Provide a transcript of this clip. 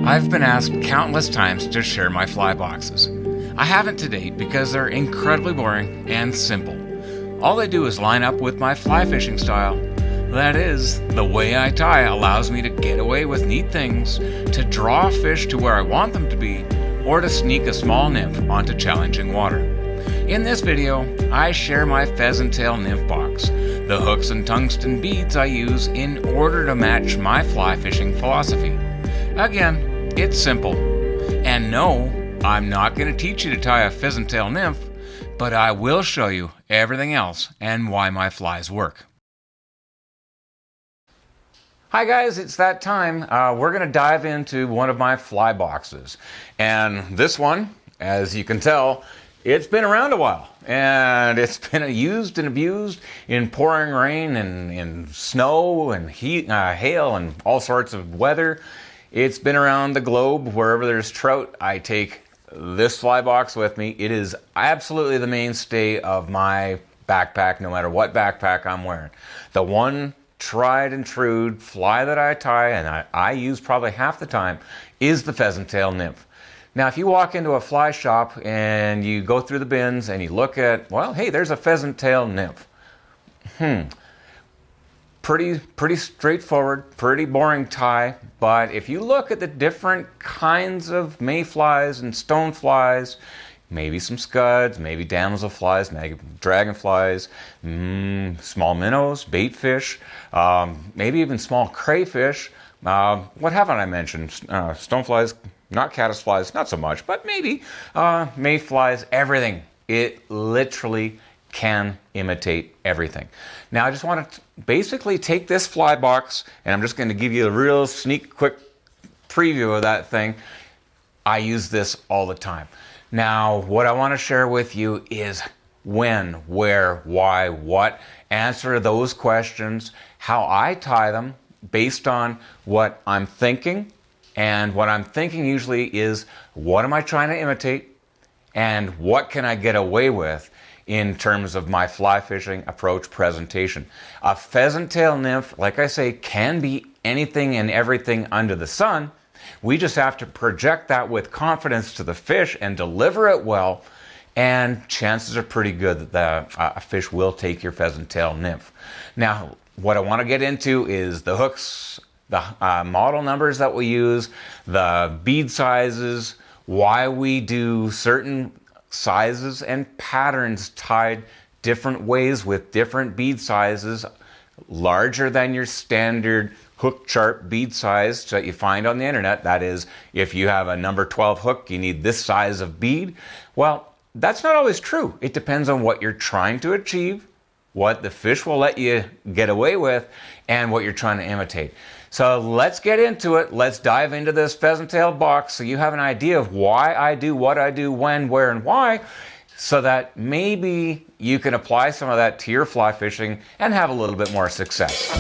I've been asked countless times to share my fly boxes. I haven't to date because they're incredibly boring and simple. All they do is line up with my fly fishing style. That is, the way I tie allows me to get away with neat things, to draw fish to where I want them to be, or to sneak a small nymph onto challenging water. In this video, I share my pheasant tail nymph box, the hooks and tungsten beads I use in order to match my fly fishing philosophy. Again, it's simple. And no, I'm not going to teach you to tie a pheasant tail nymph, but I will show you everything else and why my flies work. Hi guys, it's that time. We're going to dive into one of my fly boxes. And this one, as you can tell, it's been around a while. And it's been used and abused in pouring rain and in snow and heat, hail and all sorts of weather. It's been around the globe. Wherever there's trout, I take this fly box with me. It is absolutely the mainstay of my backpack, no matter what backpack I'm wearing. The one tried and true fly that I tie, and I use probably half the time, is the pheasant tail nymph. Now, if you walk into a fly shop and you go through the bins and you look at, well, hey, there's a pheasant tail nymph. Pretty straightforward, pretty boring tie, but if you look at the different kinds of mayflies and stoneflies, maybe some scuds, maybe damselflies, maybe dragonflies, small minnows, baitfish, maybe even small crayfish. What haven't I mentioned? Stoneflies, not caddisflies, not so much, but maybe mayflies, everything. It literally can imitate everything. Now I just want to basically take this fly box, and I'm just going to give you a real quick preview of that thing. I use this all the time. Now what I want to share with you is when, where, why, what, answer those questions, how I tie them based on what I'm thinking. And what I'm thinking usually is, what am I trying to imitate and what can I get away with in terms of my fly fishing approach presentation. A pheasant tail nymph, like I say, can be anything and everything under the sun. We just have to project that with confidence to the fish and deliver it well, and chances are pretty good that a fish will take your pheasant tail nymph. Now, what I want to get into is the hooks, the model numbers that we use, the bead sizes, why we do certain sizes and patterns tied different ways with different bead sizes, larger than your standard hook chart bead size that you find on the internet. That is, if you have a number 12 hook, you need this size of bead. Well, that's not always true. It depends on what you're trying to achieve, what the fish will let you get away with, and what you're trying to imitate. So let's get into it. Let's dive into this pheasant tail box so you have an idea of why I do what I do, when, where, and why, so that maybe you can apply some of that to your fly fishing and have a little bit more success.